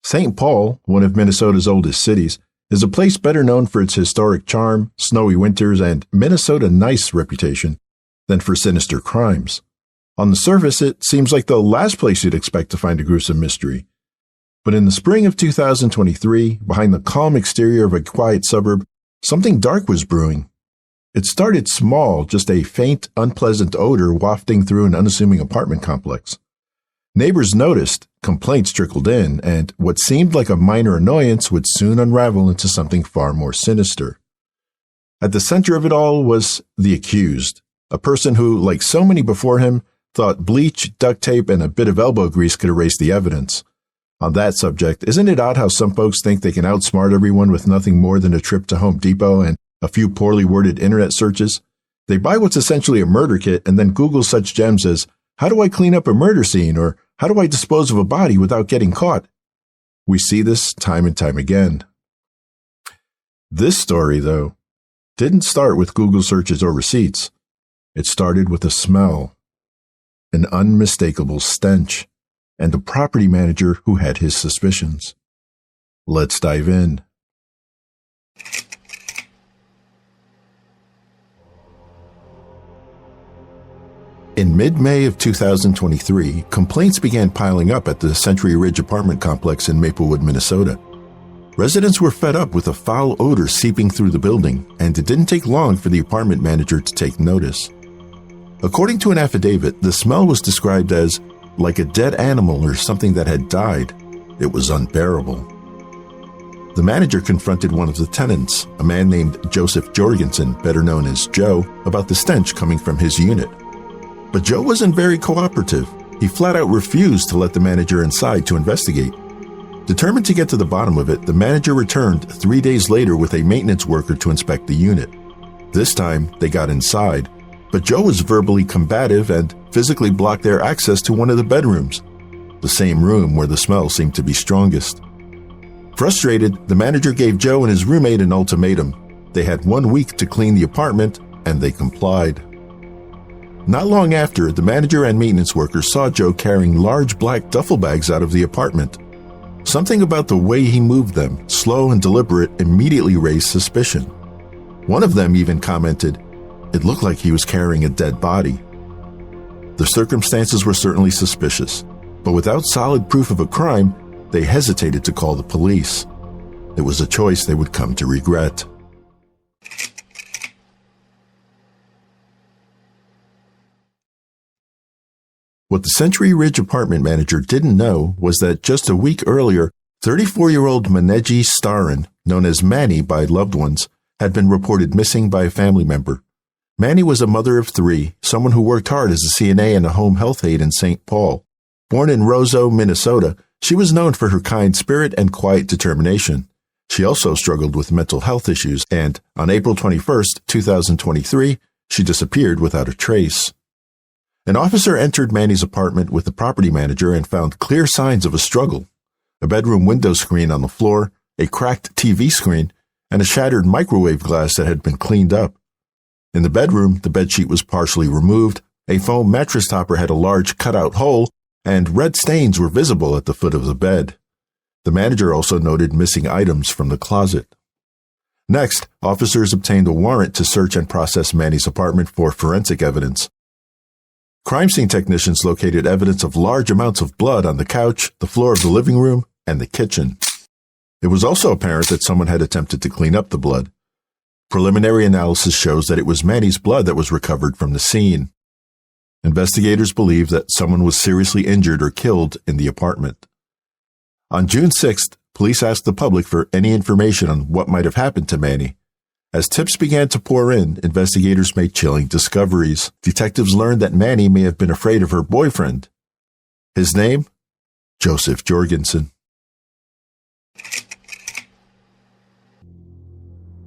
St. Paul, one of Minnesota's oldest cities, is a place better known for its historic charm, snowy winters, and Minnesota nice reputation than for sinister crimes. On the surface, it seems like the last place you'd expect to find a gruesome mystery. But in the spring of 2023, behind the calm exterior of a quiet suburb, something dark was brewing. It started small, just a faint, unpleasant odor wafting through an unassuming apartment complex. Neighbors noticed, complaints trickled in, and what seemed like a minor annoyance would soon unravel into something far more sinister. At the center of it all was the accused, a person who, like so many before him, thought bleach, duct tape, and a bit of elbow grease could erase the evidence. On that subject, isn't it odd how some folks think they can outsmart everyone with nothing more than a trip to Home Depot and a few poorly worded internet searches? They buy what's essentially a murder kit and then Google such gems as, "How do I clean up a murder scene?" or "How do I dispose of a body without getting caught?" We see this time and time again. This story, though, didn't start with Google searches or receipts. It started with a smell, an unmistakable stench, and a property manager who had his suspicions. Let's dive in. In mid-May of 2023, complaints began piling up at the Century Ridge apartment complex in Maplewood, Minnesota. Residents were fed up with a foul odor seeping through the building, and it didn't take long for the apartment manager to take notice. According to an affidavit, the smell was described as like a dead animal or something that had died. It was unbearable. The manager confronted one of the tenants, a man named Joseph Jorgensen, better known as Joe, about the stench coming from his unit. But Joe wasn't very cooperative. He flat out refused to let the manager inside to investigate. Determined to get to the bottom of it, the manager returned 3 days later with a maintenance worker to inspect the unit. This time, they got inside, but Joe was verbally combative and physically blocked their access to one of the bedrooms, the same room where the smell seemed to be strongest. Frustrated, the manager gave Joe and his roommate an ultimatum. They had 1 week to clean the apartment, and they complied. Not long after, the manager and maintenance workers saw Joe carrying large black duffel bags out of the apartment. Something about the way he moved them, slow and deliberate, immediately raised suspicion. One of them even commented, "It looked like he was carrying a dead body." The circumstances were certainly suspicious, but without solid proof of a crime, they hesitated to call the police. It was a choice they would come to regret. What the Century Ridge apartment manager didn't know was that just a week earlier, 34-year-old Manegi Starin, known as Manny by loved ones, had been reported missing by a family member. Manny was a mother of 3, someone who worked hard as a CNA and a home health aide in St. Paul. Born in Roseau, Minnesota, she was known for her kind spirit and quiet determination. She also struggled with mental health issues, and on April 21st, 2023, she disappeared without a trace. An officer entered Manny's apartment with the property manager and found clear signs of a struggle: a bedroom window screen on the floor, a cracked TV screen, and a shattered microwave glass that had been cleaned up. In the bedroom, the bedsheet was partially removed, a foam mattress topper had a large cutout hole, and red stains were visible at the foot of the bed. The manager also noted missing items from the closet. Next, officers obtained a warrant to search and process Manny's apartment for forensic evidence. Crime scene technicians located evidence of large amounts of blood on the couch, the floor of the living room, and the kitchen. It was also apparent that someone had attempted to clean up the blood. Preliminary analysis shows that it was Manny's blood that was recovered from the scene. Investigators believe that someone was seriously injured or killed in the apartment. On June 6th, police asked the public for any information on what might have happened to Manny. As tips began to pour in, investigators made chilling discoveries. Detectives learned that Manny may have been afraid of her boyfriend. His name? Joseph Jorgensen.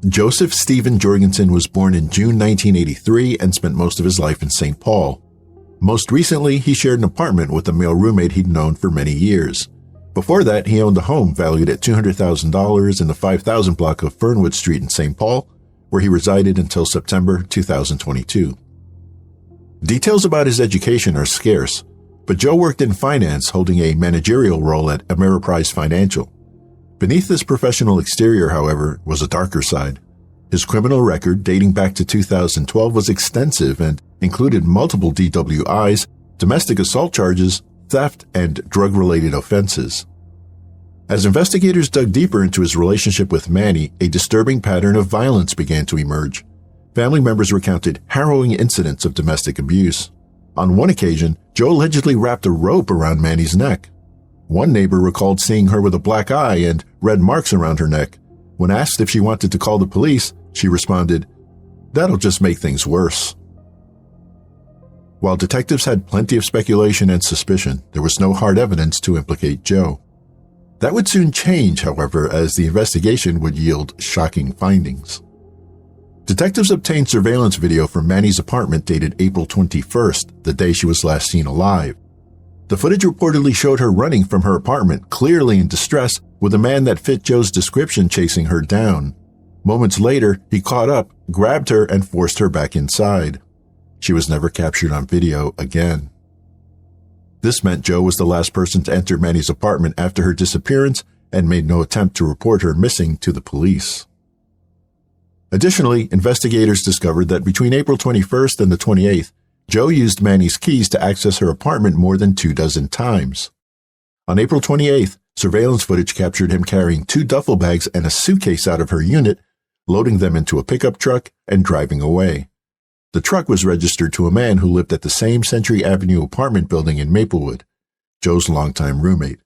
Joseph Stephen Jorgensen was born in June 1983 and spent most of his life in St. Paul. Most recently, he shared an apartment with a male roommate he'd known for many years. Before that, he owned a home valued at $200,000 in the 5,000 block of Fernwood Street in St. Paul, where he resided until September 2022. Details about his education are scarce, but Joe worked in finance, holding a managerial role at Ameriprise Financial. Beneath this professional exterior, however, was a darker side. His criminal record, dating back to 2012, was extensive and included multiple DWIs, domestic assault charges, theft, and drug-related offenses. As investigators dug deeper into his relationship with Manny, a disturbing pattern of violence began to emerge. Family members recounted harrowing incidents of domestic abuse. On one occasion, Joe allegedly wrapped a rope around Manny's neck. One neighbor recalled seeing her with a black eye and red marks around her neck. When asked if she wanted to call the police, she responded, "That'll just make things worse." While detectives had plenty of speculation and suspicion, there was no hard evidence to implicate Joe. That would soon change, however, as the investigation would yield shocking findings. Detectives obtained surveillance video from Manny's apartment dated April 21st, the day she was last seen alive. The footage reportedly showed her running from her apartment, clearly in distress, with a man that fit Joe's description chasing her down. Moments later, he caught up, grabbed her, and forced her back inside. She was never captured on video again. This meant Joe was the last person to enter Manny's apartment after her disappearance and made no attempt to report her missing to the police. Additionally, investigators discovered that between April 21st and the 28th, Joe used Manny's keys to access her apartment more than 24 times. On April 28th, surveillance footage captured him carrying 2 duffel bags and a suitcase out of her unit, loading them into a pickup truck, and driving away. The truck was registered to a man who lived at the same Century Avenue apartment building in Maplewood, Joe's longtime roommate.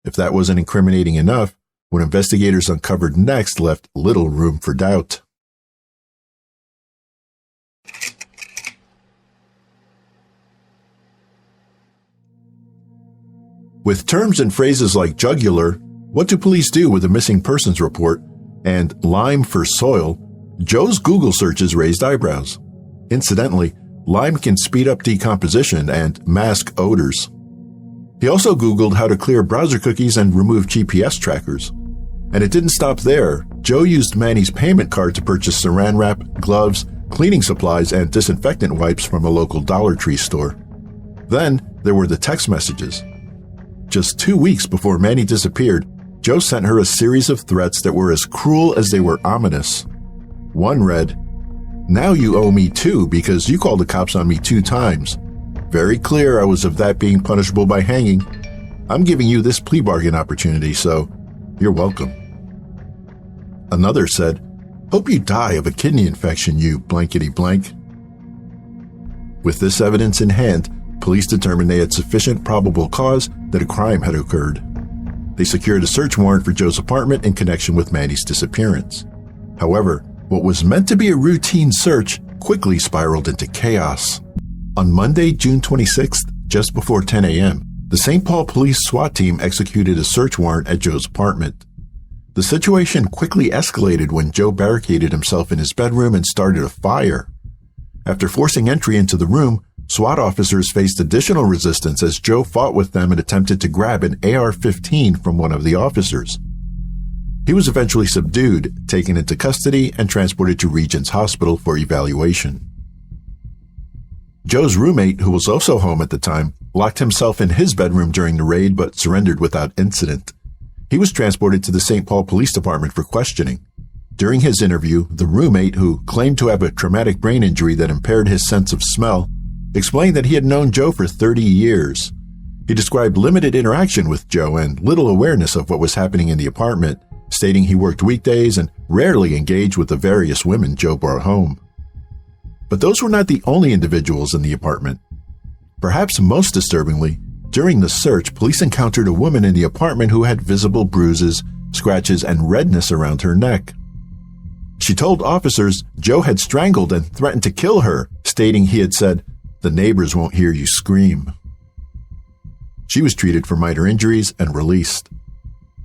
If that wasn't incriminating enough, what investigators uncovered next left little room for doubt. With terms and phrases like jugular, what do police do with a missing persons report, and lime for soil, Joe's Google searches raised eyebrows. Incidentally, lime can speed up decomposition and mask odors. He also Googled how to clear browser cookies and remove GPS trackers. And it didn't stop there. Joe used Manny's payment card to purchase saran wrap, gloves, cleaning supplies, and disinfectant wipes from a local Dollar Tree store. Then there were the text messages. Just 2 weeks before Manny disappeared, Joe sent her a series of threats that were as cruel as they were ominous. One read, "Now you owe me 2 because you called the cops on me 2 times. Very clear I was of that being punishable by hanging. I'm giving you this plea bargain opportunity, so you're welcome." Another said, "Hope you die of a kidney infection, you blankety blank." With this evidence in hand, police determined they had sufficient probable cause that a crime had occurred. They secured a search warrant for Joe's apartment in connection with Manny's disappearance. However, what was meant to be a routine search quickly spiraled into chaos. On Monday, June 26th, just before 10 a.m., the St. Paul Police SWAT team executed a search warrant at Joe's apartment. The situation quickly escalated when Joe barricaded himself in his bedroom and started a fire. After forcing entry into the room, SWAT officers faced additional resistance as Joe fought with them and attempted to grab an AR-15 from one of the officers. He was eventually subdued, taken into custody, and transported to Regents Hospital for evaluation. Joe's roommate, who was also home at the time, locked himself in his bedroom during the raid but surrendered without incident. He was transported to the St. Paul Police Department for questioning. During his interview, the roommate, who claimed to have a traumatic brain injury that impaired his sense of smell, explained that he had known Joe for 30 years. He described limited interaction with Joe and little awareness of what was happening in the apartment, stating he worked weekdays and rarely engaged with the various women Joe brought home. But those were not the only individuals in the apartment. Perhaps most disturbingly, during the search, police encountered a woman in the apartment who had visible bruises, scratches, and redness around her neck. She told officers Joe had strangled and threatened to kill her, stating he had said, "The neighbors won't hear you scream." She was treated for minor injuries and released.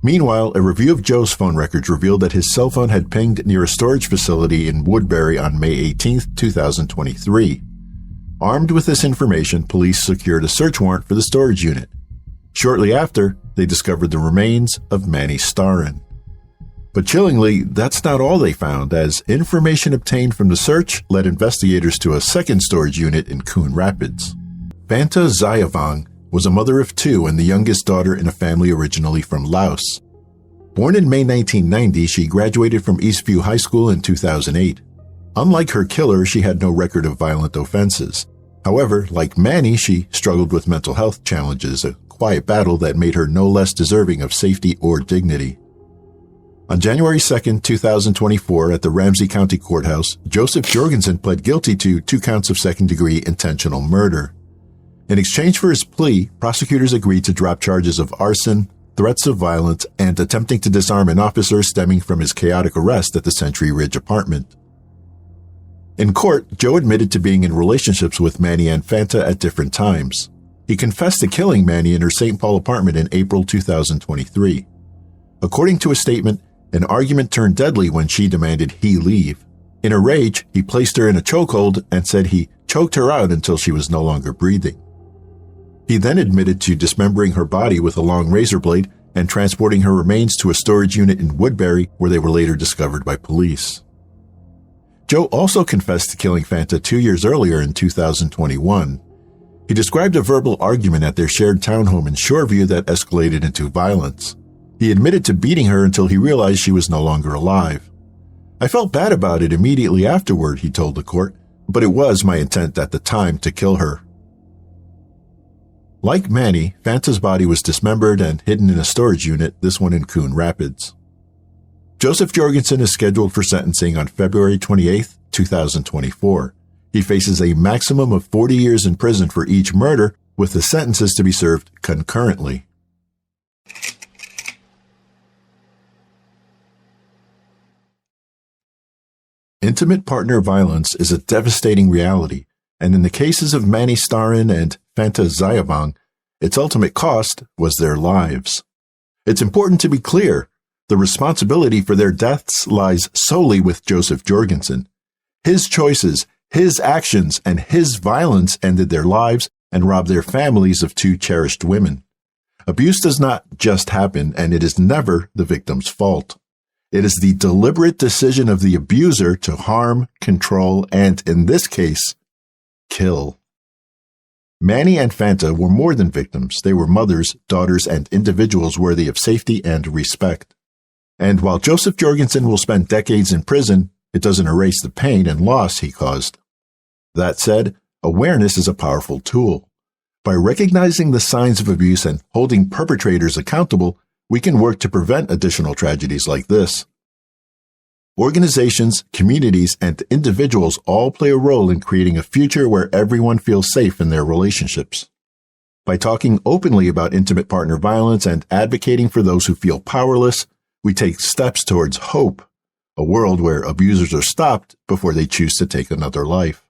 Meanwhile, a review of Joe's phone records revealed that his cell phone had pinged near a storage facility in Woodbury on May 18, 2023. Armed with this information, police secured a search warrant for the storage unit. Shortly after, they discovered the remains of Manny Starin. But chillingly, that's not all they found, as information obtained from the search led investigators to a second storage unit in Coon Rapids. Fanta Zayavong was a mother of two and the youngest daughter in a family originally from Laos. Born in May 1990, she graduated from Eastview High School in 2008. Unlike her killer, she had no record of violent offenses. However, like Manny, she struggled with mental health challenges, a quiet battle that made her no less deserving of safety or dignity. On January 2, 2024, at the Ramsey County Courthouse, Joseph Jorgensen pled guilty to 2 counts of second-degree intentional murder. In exchange for his plea, prosecutors agreed to drop charges of arson, threats of violence, and attempting to disarm an officer stemming from his chaotic arrest at the Century Ridge apartment. In court, Joe admitted to being in relationships with Manny and Fanta at different times. He confessed to killing Manny in her St. Paul apartment in April 2023. According to a statement, an argument turned deadly when she demanded he leave. In a rage, he placed her in a chokehold and said he choked her out until she was no longer breathing. He then admitted to dismembering her body with a long razor blade and transporting her remains to a storage unit in Woodbury, where they were later discovered by police. Joe also confessed to killing Fanta 2 years earlier in 2021. He described a verbal argument at their shared townhome in Shoreview that escalated into violence. He admitted to beating her until he realized she was no longer alive. "I felt bad about it immediately afterward," he told the court, "but it was my intent at the time to kill her." Like Manny, Fanta's body was dismembered and hidden in a storage unit, this one in Coon Rapids. Joseph Jorgensen is scheduled for sentencing on February 28, 2024. He faces a maximum of 40 years in prison for each murder, with the sentences to be served concurrently. Intimate partner violence is a devastating reality, and in the cases of Manny Starin and Fanta Zayabang, its ultimate cost was their lives. It's important to be clear. The responsibility for their deaths lies solely with Joseph Jorgensen. His choices, his actions, and his violence ended their lives and robbed their families of 2 cherished women. Abuse does not just happen, and it is never the victim's fault. It is the deliberate decision of the abuser to harm, control, and, in this case, kill. Manny and Fanta were more than victims. They were mothers, daughters, and individuals worthy of safety and respect. And while Joseph Jorgensen will spend decades in prison, it doesn't erase the pain and loss he caused. That said, awareness is a powerful tool. By recognizing the signs of abuse and holding perpetrators accountable, we can work to prevent additional tragedies like this. Organizations, communities, and individuals all play a role in creating a future where everyone feels safe in their relationships. By talking openly about intimate partner violence and advocating for those who feel powerless, we take steps towards hope, a world where abusers are stopped before they choose to take another life.